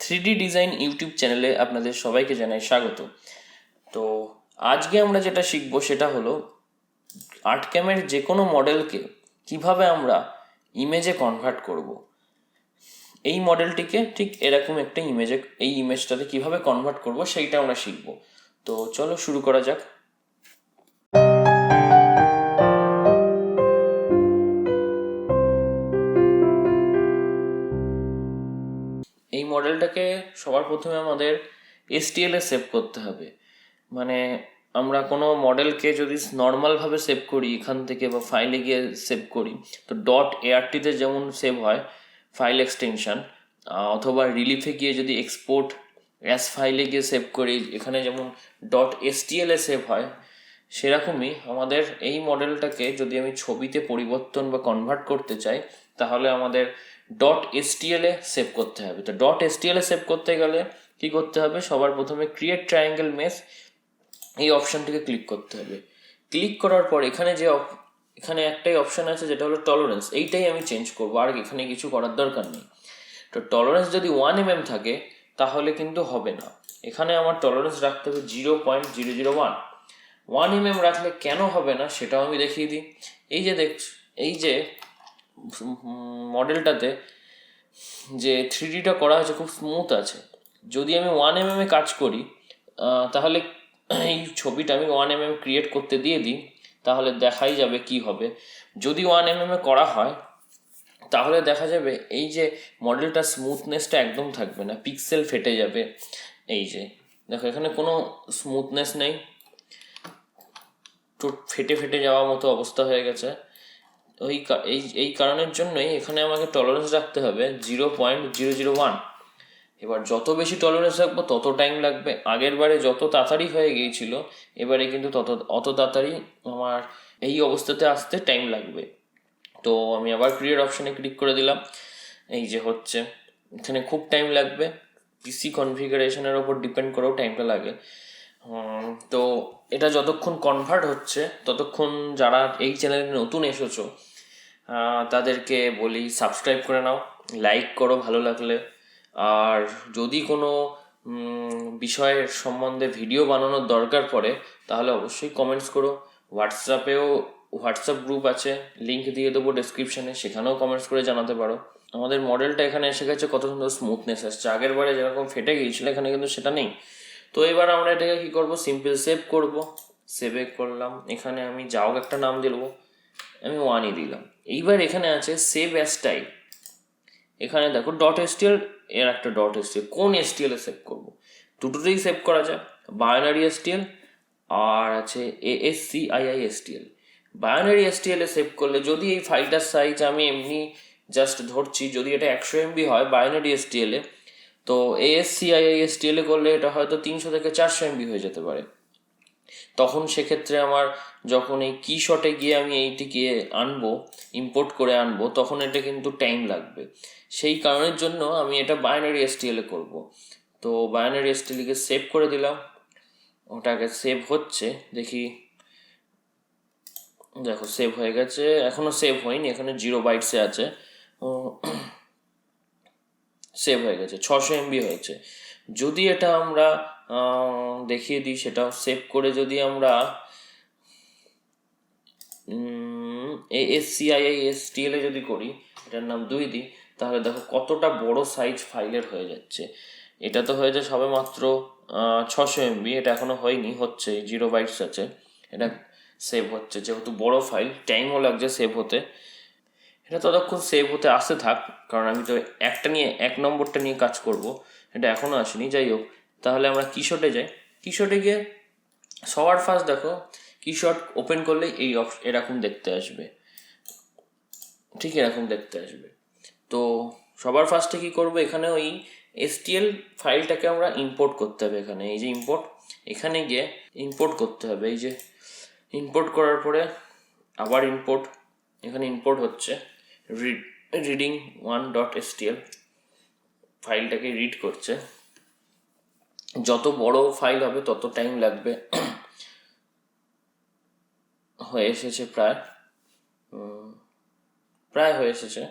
3D design YouTube চ্যানেলে আপনাদের সবাইকে জানাই স্বাগত। তো আজকে আমরা যেটা শিখবো সেটা হলো আর্টক্যামের যে কোনো মডেলকে কিভাবে আমরা ইমেজে কনভার্ট করব। এই মডেলটিকে ঠিক এরকম একটা এই ইমেজটাতে কিভাবে কনভার্ট করব সেইটা আমরা শিখবো। তো চলো শুরু করা যাক। এই মডেলটাকে সবার প্রথমে আমাদের STL এ সেভ করতে হবে। মানে আমরা কোনো মডেলকে যদি নর্মালভাবে সেভ করি এখান থেকে বা ফাইলে গিয়ে সেভ করি, তো .art-তে যেমন সেভ হয় ফাইল এক্সটেনশন, অথবা রিলিফে গিয়ে যদি এক্সপোর্ট অ্যাজ ফাইলে গিয়ে সেভ করি এখানে যেমন .stl এ সেভ হয়, সেরকমই আমাদের এই মডেলটাকে যদি আমি ছবিতে পরিবর্তন বা কনভার্ট করতে চাই তাহলে আমাদের .stl এ সেভ করতে হবে। তো .stl এ সেভ করতে গেলে কি করতে হবে, সবার প্রথমে ক্রিয়েট ট্রায়াঙ্গেল মেশ এই অপশানটিকে ক্লিক করতে হবে। ক্লিক করার পর এখানে একটাই অপশান আছে যেটা হলো টলারেন্স, এইটাই আমি চেঞ্জ করবো, আর এখানে কিছু করার দরকার নেই। তো টলারেন্স যদি 1 mm থাকে তাহলে কিন্তু হবে না, এখানে আমার টলারেন্স রাখতে হবে 0.001। 1 mm রাখলে কেন হবে না সেটাও আমি দেখিয়ে দিই। এই যে মডেলটাতে যে 3Dটা করা হয়েছে খুব স্মুথ আছে। যদি আমি 1 mm এ কাজ করি তাহলে এই ছবিটা আমি 1 mm ক্রিয়েট করতে দিয়ে দিই, তাহলে দেখাই যাবে কি হবে। যদি 1 mm এ করা হয় তাহলে দেখা যাবে এই যে মডেলটা স্মুথনেসটা একদম থাকবে না, পিক্সেল ফেটে যাবে। এই যে দেখো এখানে কোনো স্মুথনেস নেই, তো ফেটে ফেটে যাওয়ার মতো অবস্থা হয়ে গেছে। এই কারণের জন্যই এখানে আমাকে টলারেন্স রাখতে হবে 0.001। এবার যত বেশি টলারেন্স রাখবো তত টাইম লাগবে। আগের বারে যত তাড়াতাড়ি হয়ে গিয়েছিল এবারে কিন্তু অত তাড়াতাড়ি আমার এই অবস্থাতে আসতে টাইম লাগবে। তো আমি আবার ক্রিয়েট অপশানে ক্লিক করে দিলাম। এই যে হচ্ছে, এখানে খুব টাইম লাগবে, পিসি কনফিগারেশনের ওপর ডিপেন্ড করেও টাইমটা লাগে। তো এটা যতক্ষণ কনভার্ট হচ্ছে ততক্ষণ যারা এই চ্যানেলে নতুন এসেছো তাদেরকে বলি সাবস্ক্রাইব করে নাও, লাইক করো ভালো লাগলে। আর যদি কোনো বিষয়ের সম্বন্ধে ভিডিও বানানোর দরকার পড়ে তাহলে অবশ্যই কমেন্টস করো। হোয়াটসঅ্যাপ গ্রুপ আছে, লিঙ্ক দিয়ে দেবো ডেসক্রিপশানে, সেখানেও কমেন্টস করে জানাতে পারো। আমাদের মডেলটা এখানে এসে গেছে, কত সুন্দর স্মুথনেস আসছে। আগের বারে যেরকম ফেটে গিয়েছিল এখানে কিন্তু সেটা নেই। তো এবার আমরা এটাকে কি করব, সিম্পল সেভ করব। সেভে করলাম, এখানে আমি যাও একটা নাম দিলব, আমি 1ই দিলাম। এইবার এখানে আছে সেভ অ্যাজ টাইপ, এখানে দেখো .stl, এর একটা .stl, কোন STL এ সেভ করবো? দুটোতেই সেভ করা যায়, বাইনারি STL আর আছে ASCII STL। বাইনারি STL এ সেভ করলে যদি এই ফাইলটার সাইজ আমি এমনি জাস্ট ধরছি, যদি এটা 100 MB হয় বাইনারি STL এ, তো ASCII STL এ করলে এটা হয়তো 300 থেকে 400 MB হয়ে যেতে পারে। তখন সেক্ষেত্রে আমার যখন এই কিশটে গিয়ে আমি এইটিকে ইম্পোর্ট করে আনবো, তখন এটা কিন্তু টাইম লাগবে। সেই কারণের জন্য আমি এটা বাইনারি STL এ করবো। তো বাইনারি STL কে সেভ করে দিলাম, ওটাকে সেভ হচ্ছে, দেখি, দেখো সেভ হয়ে গেছে। এখনো সেভ হয়নি, এখানে 0 বাইটসে আছে। সেভ হয়ে গেছে, 600 MB হয়েছে। যদি এটা আমরা দেখিয়ে দিই, সেটা সেভ করে যদি আমরা ASCII STL এ যদি করি, এটার নাম 2 দিই, তাহলে দেখো কতটা বড় সাইজ ফাইলের হয়ে যাচ্ছে। এটা তো হয়েছে সবে মাত্র 600 MB, এটা এখনো হয়নি, হচ্ছে 0 বাইটস আছে। এটা সেভ হচ্ছে, যেহেতু বড় ফাইল টাইমও লাগছে সেভ হতে। এটা ততক্ষণ সেভ হতে আসতে থাক, কারণ আমি তো এক নম্বরটা নিয়ে কাজ করব, এটা এখনও আসেনি। যাই হোক, তাহলে আমরা কিশটে যাই। কিশটে গিয়ে সবার ফার্স্ট দেখো কিশট ওপেন করলেই এরকম দেখতে আসবে, ঠিক এরকম দেখতে আসবে। তো সবার ফার্স্টে কি করবো, এখানে ওই STL ফাইলটাকে আমরা ইম্পোর্ট করতে হবে। এখানে এই যে ইম্পোর্ট, এখানে গিয়ে ইম্পোর্ট করতে হবে। এই যে ইম্পোর্ট করার পরে আবার ইম্পোর্ট, এখানে ইম্পোর্ট হচ্ছে রিডিং 1.stl, ফাইলটাকে রিড করছে। যত বড় ফাইল হবে তত টাইম লাগবে। হয়ে এসেছে, প্রায় হয়ে এসেছে।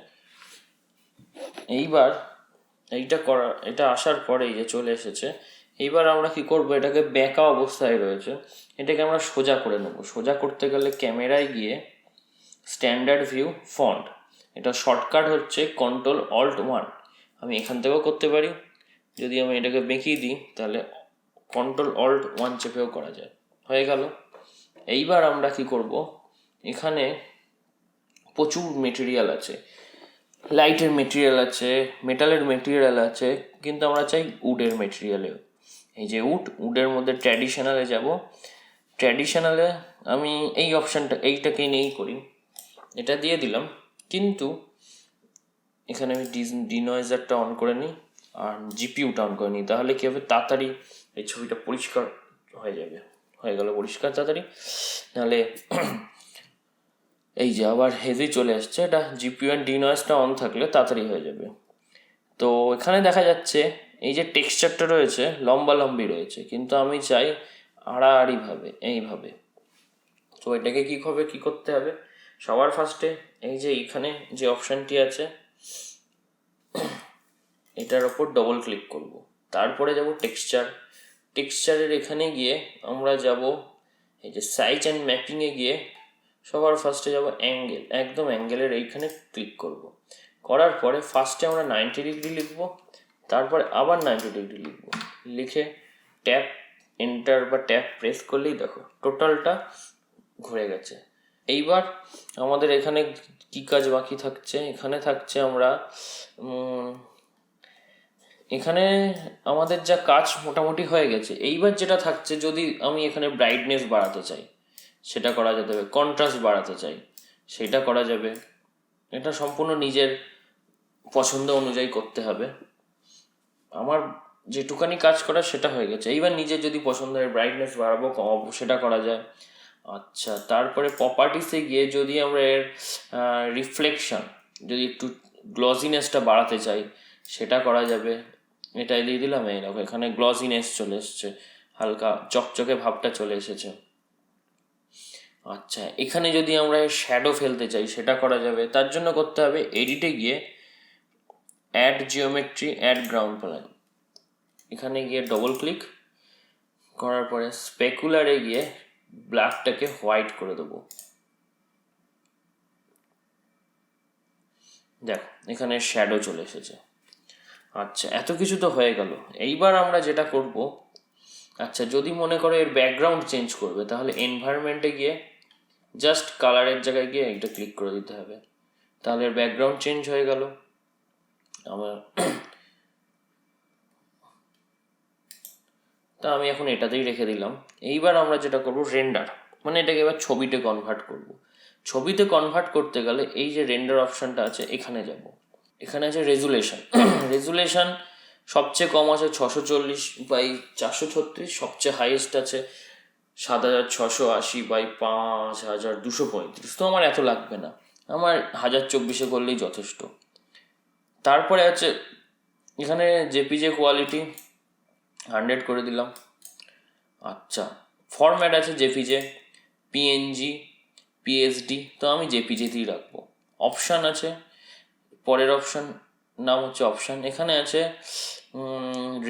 এইবার এটা আসার পরে এই যে চলে এসেছে। এইবার আমরা কি করব, এটাকে বেঁকা অবস্থায় রয়েছে, এটাকে আমরা সোজা করে নেব। সোজা করতে গেলে ক্যামেরায় গিয়ে স্ট্যান্ডার্ড ভিউ ফন্ট, এটা শর্টকাট হচ্ছে Ctrl+Alt+1। আমি এখান থেকেও করতে পারি, যদি আমি এটাকে বেঁকিয়ে দিই তাহলে Ctrl+Alt+1 চেপেও করা যায়। হয়ে গেল। এইবার আমরা কি করব, এখানে প্রচুর মেটেরিয়াল আছে, লাইটের মেটেরিয়াল আছে, মেটালের মেটেরিয়াল আছে, কিন্তু আমরা চাই উডের মেটেরিয়ালেও। এই যে উডের মধ্যে ট্র্যাডিশনালে যাব। ট্র্যাডিশনালে আমি এই অপশানটা এইটাকেই নিয়েই করি, এটা দিয়ে দিলাম। কিন্তু এখানে আমি ডিনয়েজারটা অন করে নিই আর জিপিউটা অন করে নিই, তাহলে কী হবে, তাড়াতাড়ি এই ছবিটা পরিষ্কার হয়ে যাবে। হয়ে গেল পরিষ্কার তাড়াতাড়ি। নাহলে এই যে আবার হেভি চলে আসছে, এটা জিপিউ অ্যান্ড ডিনয়েজটা অন থাকলে তাড়াতাড়ি হয়ে যাবে। তো এখানে দেখা যাচ্ছে এই যে টেক্সচারটা রয়েছে লম্বি রয়েছে, কিন্তু আমি চাই আড়াআড়িভাবে, এইভাবে। তো এটাকে কি করতে হবে, সবার ফার্স্টে এই যে এইখানে যে অপশানটি আছে এটার ওপর ডবল ক্লিক করব। তারপরে যাব টেক্সচারের এখানে গিয়ে আমরা যাব এই যে সাইজ অ্যান্ড ম্যাপিংয়ে গিয়ে সবার ফার্স্টে যাব অ্যাঙ্গেল, একদম অ্যাঙ্গেলের এইখানে ক্লিক করব। করার পরে ফার্স্টে আমরা 90 ডিগ্রি লিখব, তারপরে আবার 90 ডিগ্রি লিখব। লিখে ট্যাপ এন্টার বা ট্যাপ প্রেস করলেই দেখো টোটালটা ঘুরে গেছে। এইবার আমাদের এখানে কি কাজ বাকি থাকছে, এখানে থাকছে আমরা এখানে আমাদের যা কাজ মোটামুটি হয়ে গেছে। এইবার যেটা থাকছে, যদি আমি এখানে ব্রাইটনেস বাড়াতে চাই সেটা করা যেতে হবে, কন্ট্রাস্ট বাড়াতে চাই সেটা করা যাবে। এটা সম্পূর্ণ নিজের পছন্দ অনুযায়ী করতে হবে। আমার যেটুকানি কাজ করা সেটা হয়ে গেছে। এইবার নিজের যদি পছন্দের ব্রাইটনেস বাড়াবো কমাবো সেটা করা যায়। আচ্ছা, তারপরে প্রপার্টিসে গিয়ে যদি আমরা এর রিফ্লেকশন, যদি একটু গ্লসিনেসটা বাড়াতে চাই সেটা করা যাবে। এটাই দিয়ে দিলাম, এই দেখো এখানে গ্লসিনেস চলে এসছে, হালকা চকচকে ভাবটা চলে এসেছে। আচ্ছা, এখানে যদি আমরা শ্যাডো ফেলতে চাই সেটা করা যাবে। তার জন্য করতে হবে এডিটে গিয়ে add geometry, add ground plane, এখানে গিয়ে ডবল ক্লিক করার পরে স্পেকুলারে গিয়ে ব্ল্যাকটাকে হোয়াইট করে দেবো। দেখো এখানে শ্যাডো চলে এসেছে। আচ্ছা, এত কিছু তো হয়ে গেল। এইবার আমরা যেটা করব, আচ্ছা যদি মনে করো এর ব্যাকগ্রাউন্ড চেঞ্জ করবে তাহলে এনভায়রনমেন্টে গিয়ে জাস্ট কালারের জায়গায় গিয়ে এইটা ক্লিক করে দিতে হবে, তাহলে এর ব্যাকগ্রাউন্ড চেঞ্জ হয়ে গেল। আমি এখন এটাতেই রেখে দিলাম। এইবার আমরা যেটা করব রেন্ডার, মানে এটাকে এবার ছবিতে কনভার্ট করব। ছবিতে কনভার্ট করতে গেলে এই যে রেন্ডার অপশানটা আছে এখানে যাব। এখানে আছে রেজুলেশন। রেজুলেশন সবচেয়ে কম আছে 640x436, সবচেয়ে হাইয়েস্ট আছে 7680x5235। তো আমার এত লাগবে না, আমার 1024 করলেই যথেষ্ট। তারপরে আছে এখানে জেপিজে কোয়ালিটি 100 করে দিলাম। আচ্ছা, ফরম্যাট আছে জেপিজে, পিএনজি, পিএসডি, তো আমি জেপিজেতেই রাখবো। অপশান আছে, পরের অপশান নাম হচ্ছে অপশান। এখানে আছে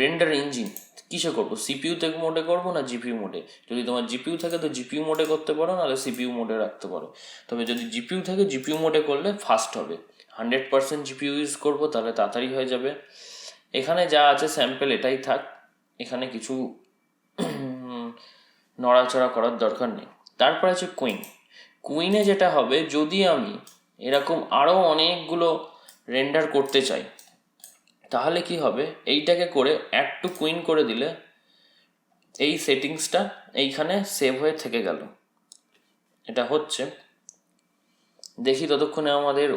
রেন্ডার ইঞ্জিন, কিসে করবো, সিপিইউ থেকে মোডে করবো না জিপিইউ মোডে। যদি তোমার জিপিইউ থাকে তো জিপিইউ মোডে করতে পারো, নাহলে সিপিইউ মোডে রাখতে পারো। তবে যদি জিপিইউ থাকে জিপিইউ মোডে করলে ফাস্ট হবে। 100% জিপিইউ ইউজ করবো, তাহলে তাড়াতাড়ি হয়ে যাবে। এখানে যা আছে স্যাম্পল এটাই থাক, এখানে কিছু নড়াচড়া করার দরকার নেই। তারপর আছে কুইনে যেটা হবে, যদি আমি এরকম আরও অনেকগুলো রেন্ডার করতে চাই তাহলে কি হবে, এইটাকে করে অ্যাড টু কুইন করে দিলে এই সেটিংসটা এইখানে সেভ হয়ে থেকে গেল। এটা হচ্ছে, দেখি ততক্ষণে আমাদের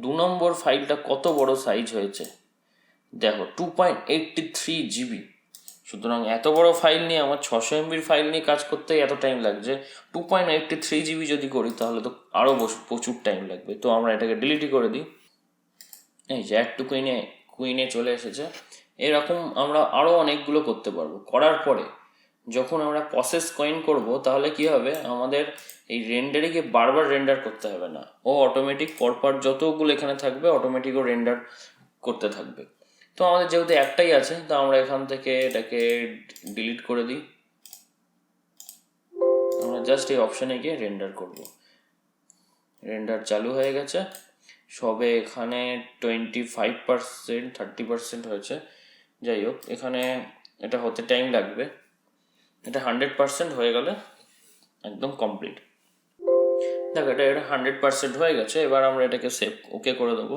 2 নম্বর ফাইলটা কত বড় সাইজ হয়েছে। দেখো 2.83 জিবি। সুতরাং এত বড় ফাইল নিয়ে আমার 600 MB ফাইল নিয়ে কাজ করতে এত টাইম লাগছে। 2.83 জিবি যদি করি তাহলে তো আরও প্রচুর টাইম লাগবে। তো আমরা এটাকে ডিলিটই করে দিই। এই যে অ্যাড টু কুইনে চলে এসেছে। এরকম আমরা আরও অনেকগুলো করতে পারবো। করার পরে যখন আমরা প্রসেস কয়েন করব তাহলে কি হবে, আমাদের এই রেন্ডারিংয়ে বারবার রেন্ডার করতে হবে না, ও অটোমেটিক পরপর যতগুলো এখানে থাকবে অটোমেটিক ও রেন্ডার করতে থাকবে। তো আমাদের যেহেতু একটাই আছে, তো আমরা এখান থেকে এটাকে ডিলিট করে দিই। আমরা জাস্ট এই অপশানে গিয়ে রেন্ডার করব। রেন্ডার চালু হয়ে গেছে, সবে এখানে 25%, 30% হয়েছে। যাই হোক, এখানে এটা হতে টাইম লাগবে। এটা 100% হয়ে গেলে একদম কমপ্লিট। দেখো, এটা 100% হয়ে গেছে। এবার আমরা এটাকে সেভ ওকে করে দেবো।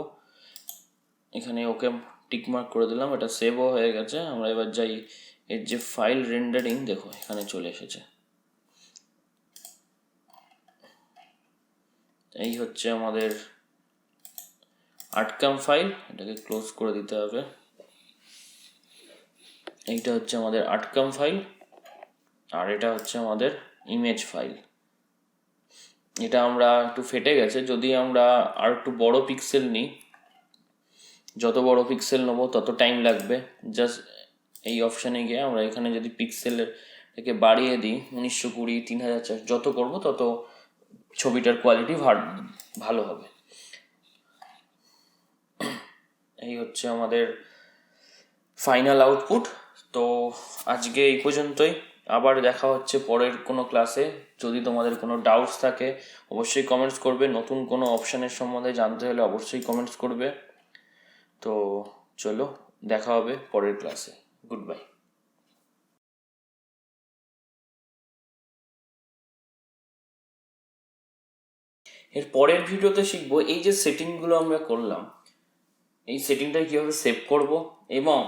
এখানে ওকে টিকমার্ক করে দিলাম, এটা সেভও হয়ে গেছে। আমরা এবার যাই, এর যে ফাইল রেন্ডারিং, দেখো এখানে চলে এসেছে। এই হচ্ছে আমাদের আর্টকাম ফাইল, এটাকে ক্লোজ করে দিতে হবে। এইটা হচ্ছে আমাদের আর্টকাম ফাইল, আর এটা হচ্ছে আমাদের ইমেজ ফাইল। এটা আমরা একটু ফেটে গেছে, যদি আমরা আর একটু বড় পিক্সেল নিই, যত বড় পিক্সেল নেবো তত টাইম লাগবে। জাস্ট এই অপশানে গিয়ে আমরা এখানে যদি পিক্সেলের থেকে বাড়িয়ে দিই 1920, 3000, যত করবো তত ছবিটার কোয়ালিটি ভালো হবে। এই হচ্ছে আমাদের ফাইনাল আউটপুট। তো আজকে এই পর্যন্তই, আবার দেখা হচ্ছে পরের কোনো ক্লাসে। যদি তোমাদের কোনো ডাউটস থাকে অবশ্যই কমেন্টস করবে, নতুন কোনো অপশানের সম্বন্ধে জানতে হলে অবশ্যই কমেন্টস করবে। তো চলো, দেখা হবে পরের ক্লাসে। Good bye. এর পরের ভিডিওতে শিখবো এই যে সেটিংগুলো আমরা করলাম, এই সেটিংটা কীভাবে সেভ করব, এবং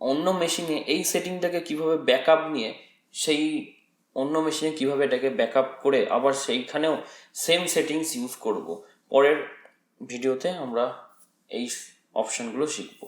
অন্য মেশিনে এই সেটিংটাকে কিভাবে ব্যাকআপ নিয়ে সেই অন্য মেশিনে কিভাবে এটাকে ব্যাকআপ করে আবার সেইখানেও সেম সেটিংস ইউজ করব। পরের ভিডিওতে আমরা এই অপশানগুলো শিখবো।